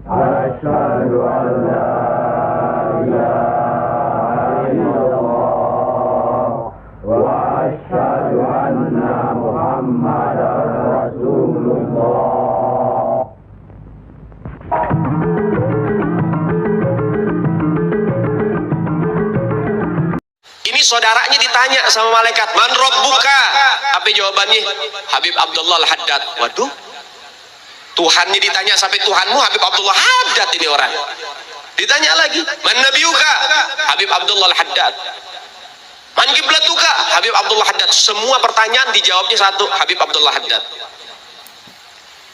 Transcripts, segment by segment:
أشهد أن لا إله إلا الله وأشهد أن محمدا رسول الله. Ini saudaranya ditanya sama malaikat, man rabbuka? Apa jawabannya? Habib Abdullah Al-Haddad. Waduh, Tuhannya ditanya sampai Tuhanmu Habib Abdullah Haddad ini orang. Ditanya lagi, man nabiyuka? Habib Abdullah Al-Haddad. Man kiblatuka? Habib Abdullah Haddad. Semua pertanyaan dijawabnya satu, Habib Abdullah Haddad.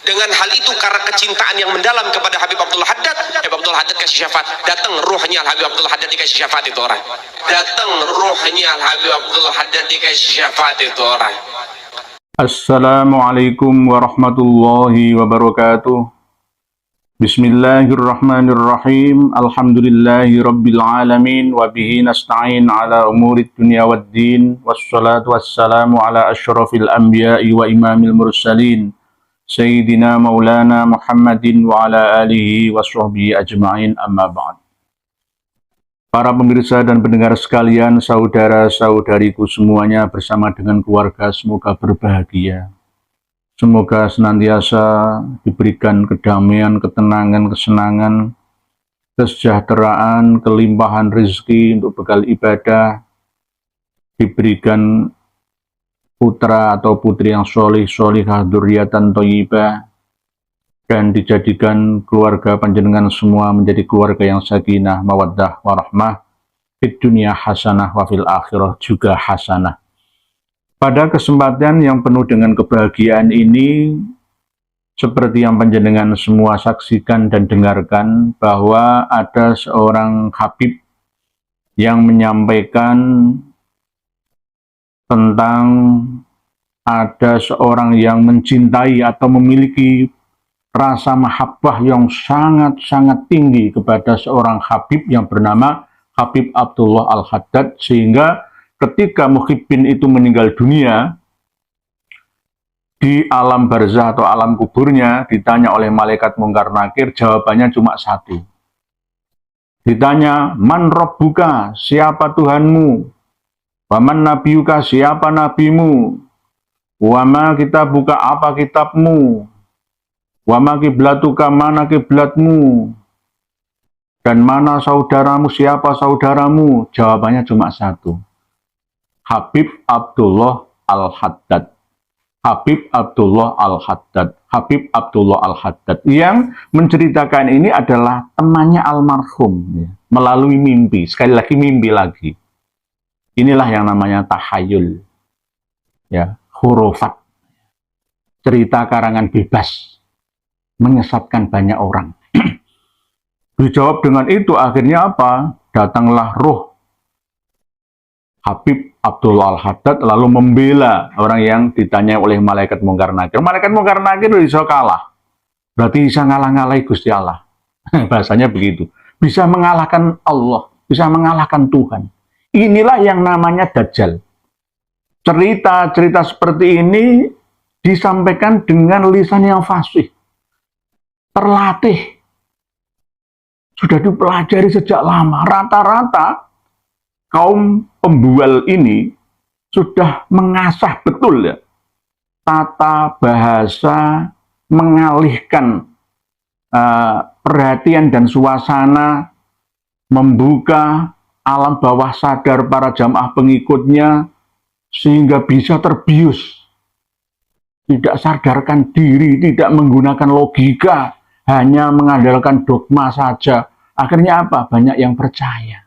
Dengan hal itu, karena kecintaan yang mendalam kepada Habib Abdullah Haddad, Habib Abdullah Haddad kasih syafaat. Datang ruhnya Habib Abdullah Haddad dikasih syafaat itu orang. Datang ruhnya Habib Abdullah Haddad dikasih syafaat itu orang. Assalamualaikum warahmatullahi wabarakatuh. Bismillahirrahmanirrahim. Alhamdulillahi rabbil alamin. Wabihi nasta'in ala umurid dunia waddin. Wassalatu wassalamu ala ashrafil anbiya'i wa imamil mursalin, Sayyidina Maulana Muhammadin wa ala alihi wa sahbihi ajma'in, amma ba'd. Para pemirsa dan pendengar sekalian, saudara-saudariku semuanya bersama dengan keluarga, semoga berbahagia. Semoga senantiasa diberikan kedamaian, ketenangan, kesenangan, kesejahteraan, kelimpahan rezeki untuk bekal ibadah, diberikan putra atau putri yang solih, solihah, dzurriatan thayyibah, dan dijadikan keluarga panjenengan semua menjadi keluarga yang sakinah, mawaddah, warahmah, fid dunya hasanah, wa fil akhirah juga hasanah. Pada kesempatan yang penuh dengan kebahagiaan ini, seperti yang panjenengan semua saksikan dan dengarkan, bahwa ada seorang habib yang menyampaikan tentang ada seorang yang mencintai atau memiliki rasa mahabbah yang sangat-sangat tinggi kepada seorang habib yang bernama Habib Abdullah Al-Haddad, sehingga ketika muhibbin itu meninggal dunia di alam barzah atau alam kuburnya, ditanya oleh malaikat Mungkar Nakir, jawabannya cuma satu. Ditanya, man rabbuka, siapa Tuhanmu? Waman nabiyuka, siapa nabimu? Wama kitabuka, apa kitabmu? Wama kiblatuka, mana kiblatmu? Dan mana saudaramu, siapa saudaramu? Jawabannya cuma satu. Habib Abdullah Al-Haddad. Habib Abdullah Al-Haddad. Habib Abdullah Al-Haddad. Yang menceritakan ini adalah temannya almarhum, ya, melalui mimpi. Sekali lagi mimpi lagi. Inilah yang namanya tahayul, ya, hurufat, cerita karangan bebas, menyesatkan banyak orang. Dijawab dengan itu, akhirnya apa? Datanglah roh Habib Abdullah Al-Haddad lalu membela orang yang ditanya oleh malaikat Mungkar Nakir. Malaikat Mungkar Nakir bisa kalah, berarti bisa ngalah-ngalahi Gusti Allah. Bahasanya begitu. Bisa mengalahkan Allah, bisa mengalahkan Tuhan. Inilah yang namanya Dajjal. Cerita-cerita seperti ini disampaikan dengan lisan yang fasih, terlatih, sudah dipelajari sejak lama. Rata-rata kaum pembual ini sudah mengasah betul, ya, tata bahasa, mengalihkan perhatian dan suasana, membuka alam bawah sadar para jamaah pengikutnya sehingga bisa terbius, tidak sadarkan diri, tidak menggunakan logika, hanya mengandalkan dogma saja. Akhirnya apa? Banyak yang percaya.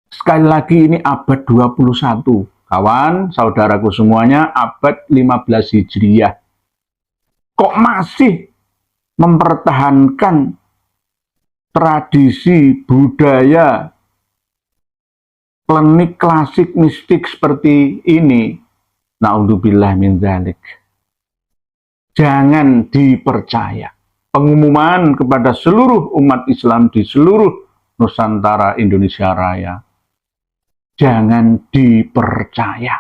Sekali lagi, ini abad 21. Kawan, saudaraku semuanya, abad 15 Hijriah. Kok masih mempertahankan tradisi, budaya, klinik klasik mistik seperti ini? Na'udzubillah min dzalik. Jangan dipercaya. Pengumuman kepada seluruh umat Islam di seluruh Nusantara Indonesia Raya. Jangan dipercaya.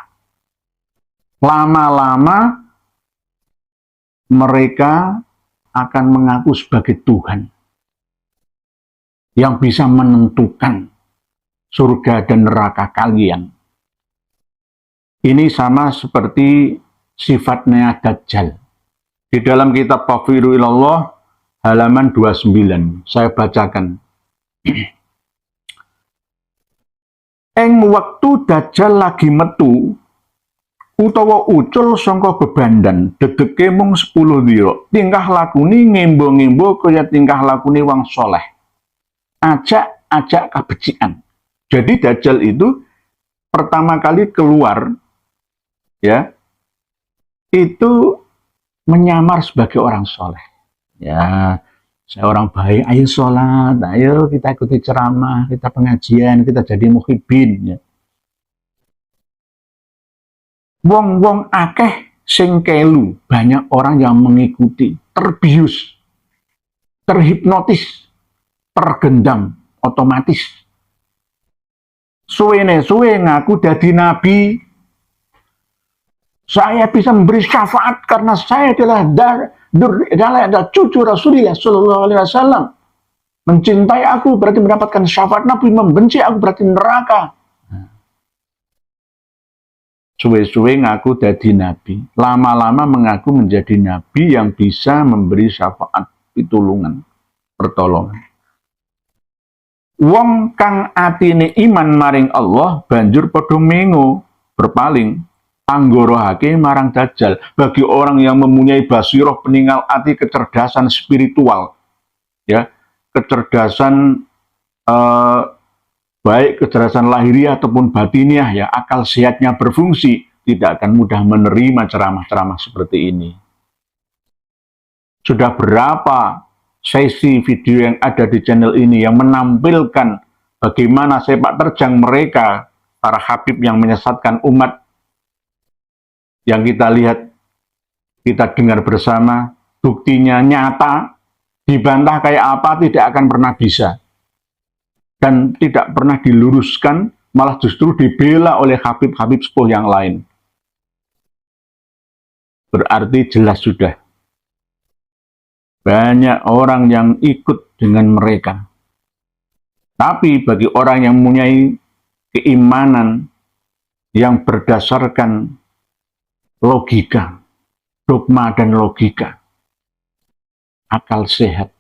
Lama-lama mereka akan mengaku sebagai Tuhan yang bisa menentukan surga dan neraka kalian. Ini sama seperti sifatnya Dajjal. Di dalam kitab Fafiru Ilallah halaman 29, saya bacakan. Ing waktu Dajjal lagi metu utawa ucul sangka bebandan, dedeke mung 10 dira. Tingkah lakune ngembo-ngembo kaya tingkah lakune wong soleh. Ajak kabecikan. Jadi Dajjal itu pertama kali keluar, ya, itu menyamar sebagai orang soleh. Ya, saya orang baik, ayo sholat, ayo kita ikuti ceramah, kita pengajian, kita jadi muhibin. Ya. Wong-wong akeh sing kelu, banyak orang yang mengikuti, terbius, terhipnotis, tergendam, otomatis. Suwe ngaku dadi nabi. Saya bisa memberi syafaat karena saya adalah cucu Rasulullah Sallallahu Alaihi Wasallam. Mencintai aku berarti mendapatkan syafaat Nabi, membenci aku berarti neraka. Suwe-suwe ngaku dadi nabi, lama-lama mengaku menjadi nabi yang bisa memberi syafaat, pitulungan, pertolongan. Wong kang atine iman maring Allah banjur padha mengo berpaling anggorohake marang Dajjal. Bagi orang yang mempunyai basiroh, peninggal ati, kecerdasan spiritual, ya, kecerdasan baik kecerdasan lahiriah ataupun batiniah, ya, akal sehatnya berfungsi, tidak akan mudah menerima ceramah-ceramah seperti ini. Sudah berapa sesi video yang ada di channel ini yang menampilkan bagaimana sepak terjang mereka, para habib yang menyesatkan umat, yang kita lihat, kita dengar bersama, buktinya nyata, dibantah kayak apa tidak akan pernah bisa. Dan tidak pernah diluruskan, malah justru dibela oleh habib-habib sepuh yang lain. Berarti jelas sudah banyak orang yang ikut dengan mereka. Tapi bagi orang yang mempunyai keimanan yang berdasarkan logika, dogma dan logika, akal sehat,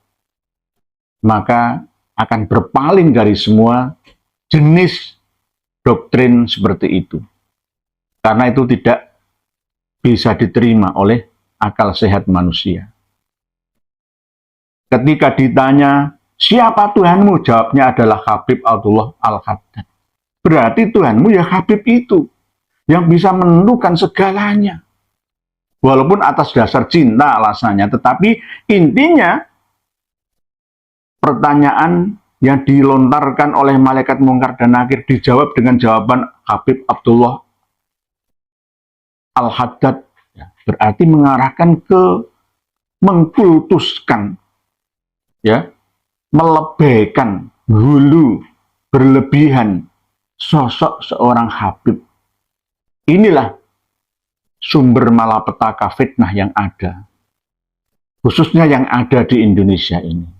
maka akan berpaling dari semua jenis doktrin seperti itu. Karena itu tidak bisa diterima oleh akal sehat manusia. Ketika ditanya, siapa Tuhanmu? Jawabnya adalah Habib Abdullah Al-Haddad. Berarti Tuhanmu ya Habib itu, yang bisa menentukan segalanya. Walaupun atas dasar cinta alasannya, tetapi intinya pertanyaan yang dilontarkan oleh malaikat mungkar dan nakir dijawab dengan jawaban Habib Abdullah Al-Haddad. Berarti mengarahkan ke mengkultuskan, ya, melebihkan, hulu, berlebihan sosok seorang Habib. Inilah sumber malapetaka fitnah yang ada, khususnya yang ada di Indonesia ini.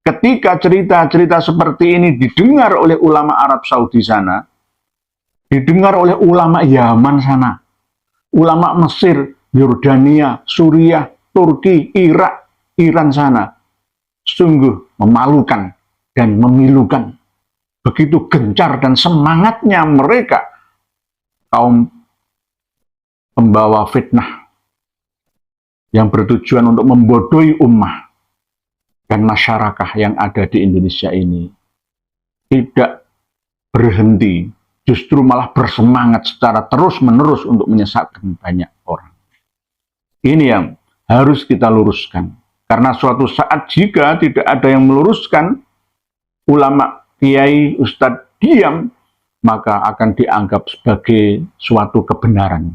Ketika cerita-cerita seperti ini didengar oleh ulama Arab Saudi sana, didengar oleh ulama Yaman sana, ulama Mesir, Yordania, Suriah, Turki, Irak, Iran sana, sungguh memalukan dan memilukan. Begitu gencar dan semangatnya mereka, kaum pembawa fitnah yang bertujuan untuk membodohi ummah dan masyarakat yang ada di Indonesia ini, tidak berhenti, justru malah bersemangat secara terus-menerus untuk menyesatkan banyak orang. Ini yang harus kita luruskan. Karena suatu saat jika tidak ada yang meluruskan, ulama, kiai, ustadz diam, maka akan dianggap sebagai suatu kebenaran.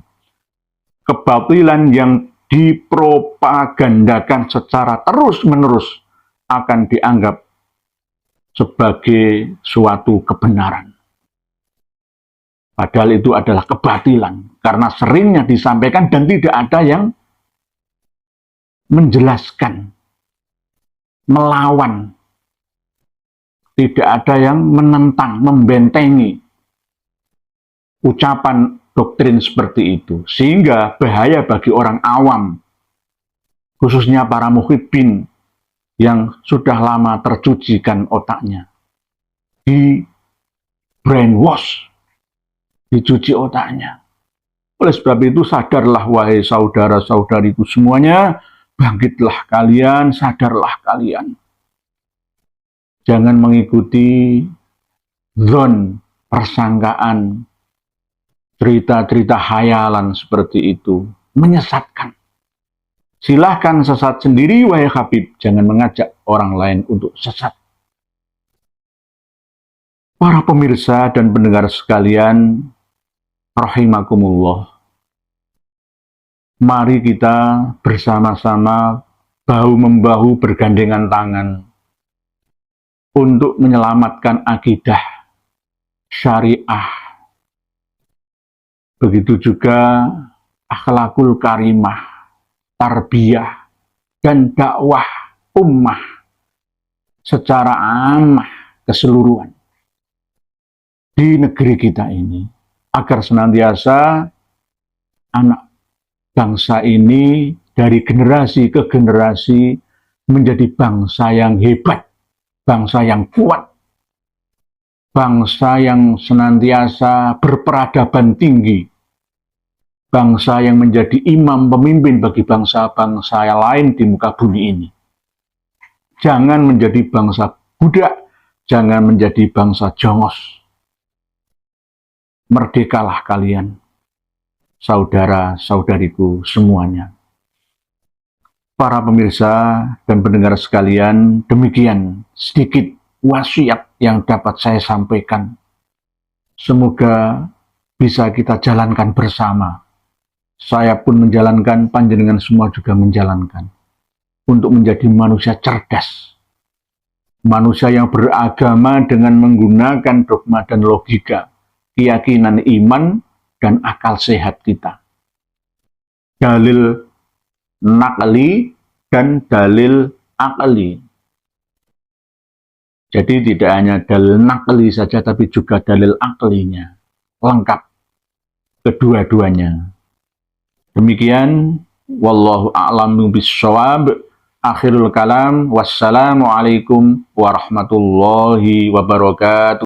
Kebatilan yang dipropagandakan secara terus-menerus akan dianggap sebagai suatu kebenaran. Padahal itu adalah kebatilan, karena seringnya disampaikan dan tidak ada yang menjelaskan melawan, tidak ada yang menentang, membentengi ucapan doktrin seperti itu, sehingga bahaya bagi orang awam, khususnya para muhibbin yang sudah lama tercucikan otaknya, di brainwash, dicuci otaknya. Oleh sebab itu sadarlah wahai saudara-saudariku semuanya, bangkitlah kalian, sadarlah kalian. Jangan mengikuti zon, persangkaan, cerita-cerita khayalan seperti itu, menyesatkan. Silahkan sesat sendiri wahai Habib, jangan mengajak orang lain untuk sesat. Para pemirsa dan pendengar sekalian, rahimakumullah. Mari kita bersama-sama bahu-membahu bergandengan tangan untuk menyelamatkan akidah syariah. Begitu juga akhlakul karimah, tarbiyah, dan dakwah ummah secara amah keseluruhan di negeri kita ini, agar senantiasa anak bangsa ini dari generasi ke generasi menjadi bangsa yang hebat, bangsa yang kuat, bangsa yang senantiasa berperadaban tinggi, bangsa yang menjadi imam pemimpin bagi bangsa-bangsa lain di muka bumi ini. Jangan menjadi bangsa budak, jangan menjadi bangsa jongos. Merdekalah kalian, saudara-saudariku semuanya. Para pemirsa dan pendengar sekalian, demikian sedikit wasiat yang dapat saya sampaikan. Semoga bisa kita jalankan bersama. Saya pun menjalankan, panjenengan semua juga menjalankan. Untuk menjadi manusia cerdas. Manusia yang beragama dengan menggunakan dogma dan logika, keyakinan iman, dan akal sehat kita. Dalil nakli dan dalil akli. Jadi tidak hanya dalil nakli saja, tapi juga dalil aklinya. Lengkap kedua-duanya. Demikian, wallahu a'lamu bissawab. Akhirul kalam, wassalamualaikum warahmatullahi wabarakatuh.